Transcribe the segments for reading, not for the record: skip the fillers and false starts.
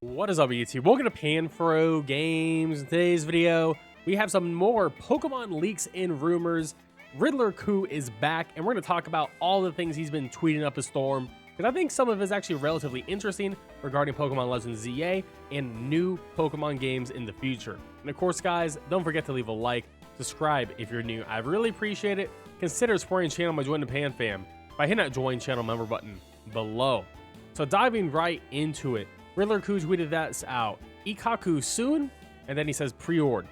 What is up, YouTube? Welcome to PanFro Games. In today's video, we have some more Pokemon leaks and rumors. Erdteee is back, and we're going to talk about all the things he's been tweeting up a storm, because I think some of it is actually relatively interesting regarding Pokemon Legends ZA and new Pokemon games in the future. And of course, guys, don't forget to leave a like, subscribe if you're new. I really appreciate it. Consider supporting the channel by joining the Pan Fam by hitting that join channel member button below. So diving right into it, Erdteee tweeted that out. Pikachu soon, and then he says pre-order.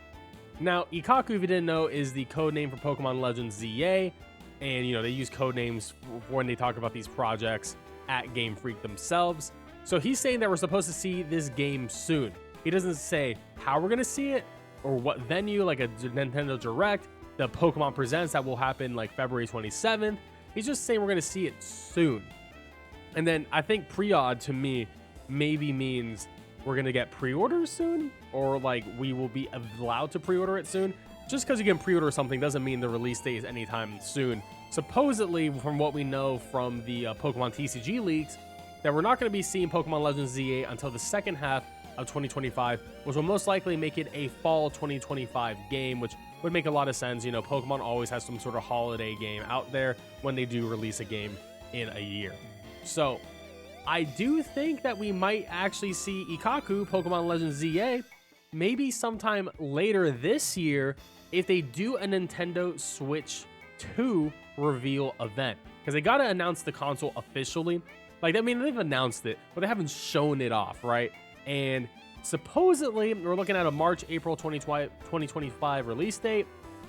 Now, Pikachu, if you didn't know, is the code name for Pokemon Legends ZA, and you know they use code names when they talk about these projects at Game Freak themselves. So he's saying that we're supposed to see this game soon. He doesn't say how we're gonna see it or what venue, like a Nintendo Direct, the Pokemon Presents that will happen like February 27th. He's just saying we're gonna see it soon. And then I think pre-odd to me maybe means we're gonna get pre-orders soon, or like we will be allowed to pre-order it soon. Just because you can pre-order something doesn't mean the release date is anytime soon. Supposedly, from what we know from the Pokemon TCG leaks, that we're not going to be seeing Pokemon Legends ZA until the second half of 2025, which will most likely make it a fall 2025 game, which would make a lot of sense. You know, Pokemon always has some sort of holiday game out there when they do release a game in a year. So I do think that we might actually see Pikachu, Pokemon Legends ZA, maybe sometime later this year if they do a Nintendo Switch 2 reveal event. Because they got to announce the console officially. Like, I mean, they've announced it, but they haven't shown it off, right? And supposedly, we're looking at a March, April 2025 release date.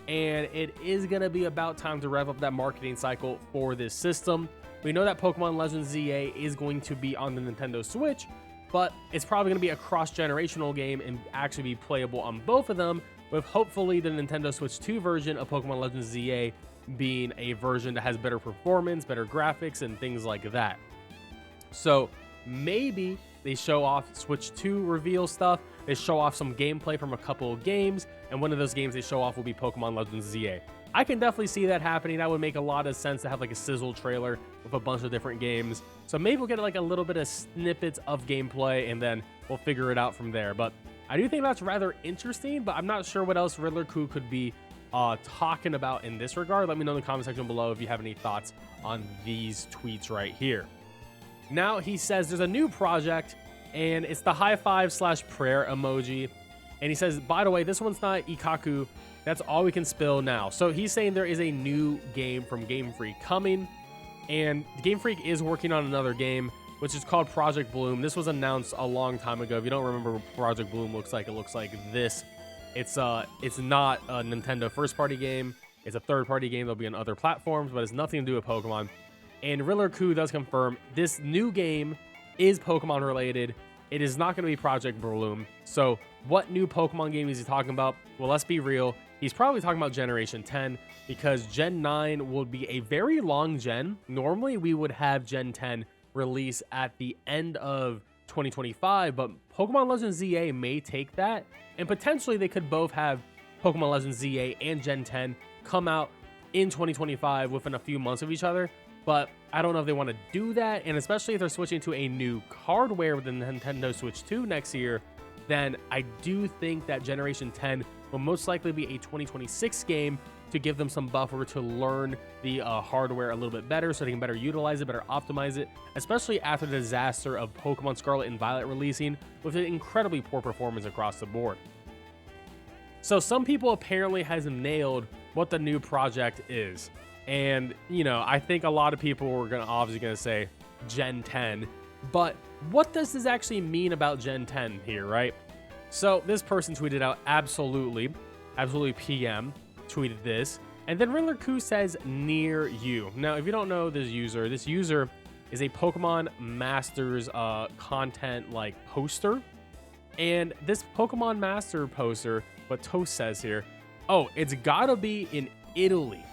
And it is going to be about time to rev up that marketing cycle for this system. We know that Pokemon Legends ZA is going to be on the Nintendo Switch, but it's probably going to be a cross-generational game and actually be playable on both of them, with hopefully the Nintendo Switch 2 version of Pokemon Legends ZA being a version that has better performance, better graphics, and things like that. So maybe they show off Switch 2 reveal stuff, they show off some gameplay from a couple of games, and one of those games they show off will be Pokemon Legends ZA. I can definitely see that happening. That would make a lot of sense to have like a sizzle trailer with a bunch of different games. So maybe we'll get like a little bit of snippets of gameplay and then we'll figure it out from there. But I do think that's rather interesting, but I'm not sure what else Erdteee could be talking about in this regard. Let me know in the comment section below if you have any thoughts on these tweets right here. Now he says there's a new project and it's the high five / prayer emoji. And he says, by the way, this one's not Pikachu. That's all we can spill now. So he's saying there is a new game from Game Freak coming. And Game Freak is working on another game, which is called Project Bloom. This was announced a long time ago. If you don't remember what Project Bloom looks like, it looks like this. It's not a Nintendo first-party game. It's a third-party game that'll be on other platforms, but it's nothing to do with Pokemon. And Erdteee does confirm this new game is Pokemon related. It is not going to be Project Bloom. So what new Pokemon game is he talking about? Well, let's be real. He's probably talking about Generation 10 because Gen 9 will be a very long gen. Normally, we would have Gen 10 release at the end of 2025, but Pokemon Legends ZA may take that, and potentially they could both have Pokemon Legends ZA and Gen 10 come out in 2025 within a few months of each other. But I don't know if they want to do that, and especially if they're switching to a new hardware with the Nintendo Switch 2 next year, then I do think that Generation 10 will most likely be a 2026 game to give them some buffer to learn the hardware a little bit better so they can better utilize it, better optimize it, especially after the disaster of Pokemon Scarlet and Violet releasing with an incredibly poor performance across the board. So some people apparently has nailed what the new project is. And, you know, I think a lot of people were obviously going to say Gen 10, but what does this actually mean about Gen 10 here, right? So this person tweeted out, absolutely PM tweeted this, and then Erdteee says near you. Now, if you don't know this user is a Pokemon Masters content like poster, and this Pokemon Master poster, what Toast says here, oh, it's gotta be in Italy.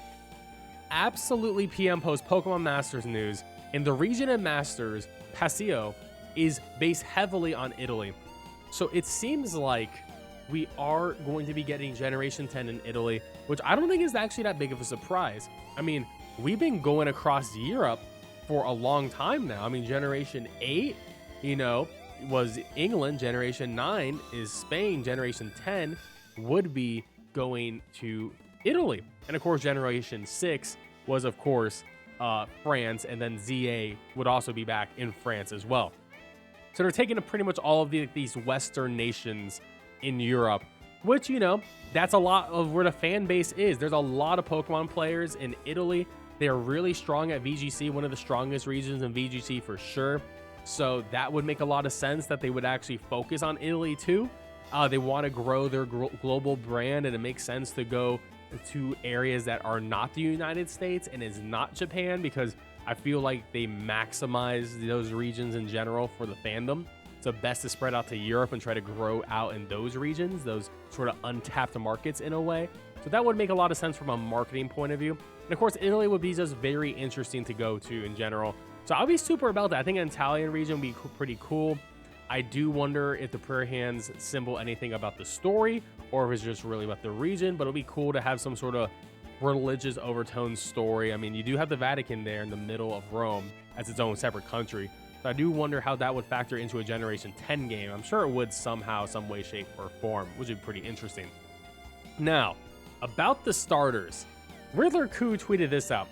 Absolutely PM post Pokemon Masters news. In the region of Masters, Paseo is based heavily on Italy. So it seems like we are going to be getting Generation 10 in Italy, which I don't think is actually that big of a surprise. I mean, we've been going across Europe for a long time now. I mean, Generation 8, you know, was England. Generation 9 is Spain. Generation 10 would be going to Italy. And of course, Generation 6 was, of course, France. And then ZA would also be back in France as well. So they're taking pretty much all of these Western nations in Europe, which, you know, that's a lot of where the fan base is. There's a lot of Pokemon players in Italy. They're really strong at VGC, one of the strongest regions in VGC for sure. So that would make a lot of sense that they would actually focus on Italy too. They want to grow their global brand, and it makes sense to go to areas that are not the United States and is not Japan, because I feel like they maximize those regions in general for the fandom. So best to spread out to Europe and try to grow out in those regions, those sort of untapped markets in a way. So that would make a lot of sense from a marketing point of view. And of course, Italy would be just very interesting to go to in general. So I'll be super about that. I think an Italian region would be pretty cool. I do wonder if the prayer hands symbol anything about the story, or if it's just really about the region, but it'll be cool to have some sort of religious overtone story. I mean, you do have the Vatican there in the middle of Rome as its own separate country. So I do wonder how that would factor into a Generation 10 game. I'm sure it would somehow, some way, shape, or form, which would be pretty interesting. Now, about the starters, Riddler Koo tweeted this out.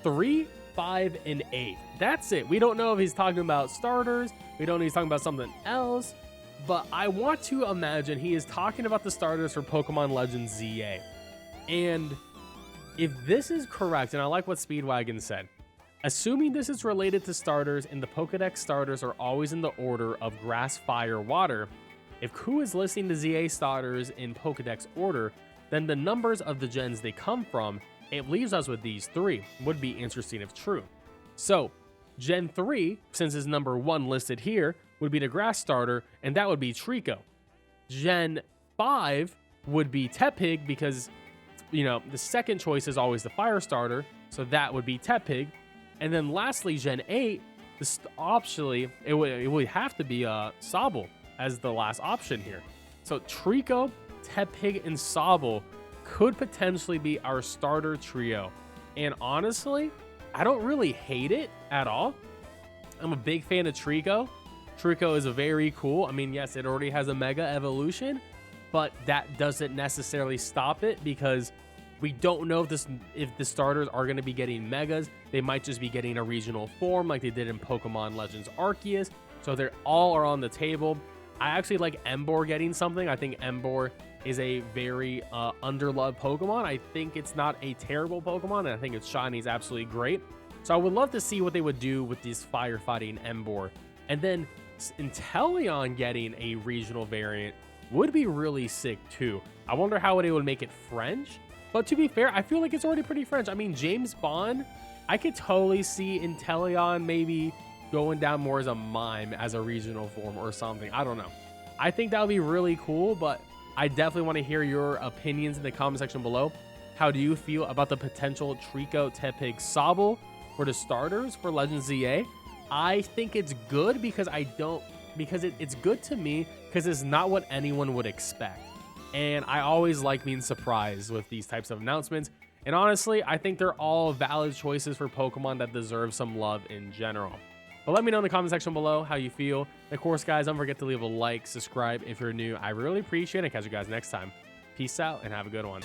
3, 5, and 8. That's it. We don't know if he's talking about starters. We don't know if he's talking about something else. But I want to imagine he is talking about the starters for Pokemon Legends ZA. And if this is correct, and I like what Speedwagon said, assuming this is related to starters and the Pokedex starters are always in the order of grass, fire, water, if Koo is listing the ZA starters in Pokedex order, then the numbers of the gens they come from, it leaves us with these 3. Would be interesting if true. So, Gen 3, since is number 1 listed here, would be the grass starter, and that would be Trico. Gen 5 would be Tepig, because, you know, the second choice is always the fire starter, so that would be Tepig. And then lastly, Gen 8, optionally, it would have to be Sobble as the last option here. So Trico, Tepig, and Sobble could potentially be our starter trio. And honestly, I don't really hate it at all. I'm a big fan of Trico. Trico is very cool. I mean, yes, it already has a Mega Evolution, but that doesn't necessarily stop it, because we don't know if the starters are going to be getting Megas. They might just be getting a regional form like they did in Pokemon Legends Arceus. So they're all are on the table. I actually like Emboar getting something. I think Emboar is a very underloved Pokemon. I think it's not a terrible Pokemon, and I think its shiny is absolutely great. So I would love to see what they would do with this firefighting Emboar. And then Inteleon getting a regional variant would be really sick too. I wonder how they would make it French. But to be fair, I feel like it's already pretty French. I mean, James Bond, I could totally see Inteleon maybe going down more as a mime as a regional form or something. I don't know. I think that would be really cool, but I definitely want to hear your opinions in the comment section below. How do you feel about the potential Trico, Tepig, Sobble for the starters for Legends ZA? I think it's good because it's good to me because it's not what anyone would expect. And I always like being surprised with these types of announcements. And honestly, I think they're all valid choices for Pokemon that deserve some love in general. But let me know in the comment section below how you feel. And of course, guys, don't forget to leave a like, subscribe if you're new. I really appreciate it. Catch you guys next time. Peace out and have a good one.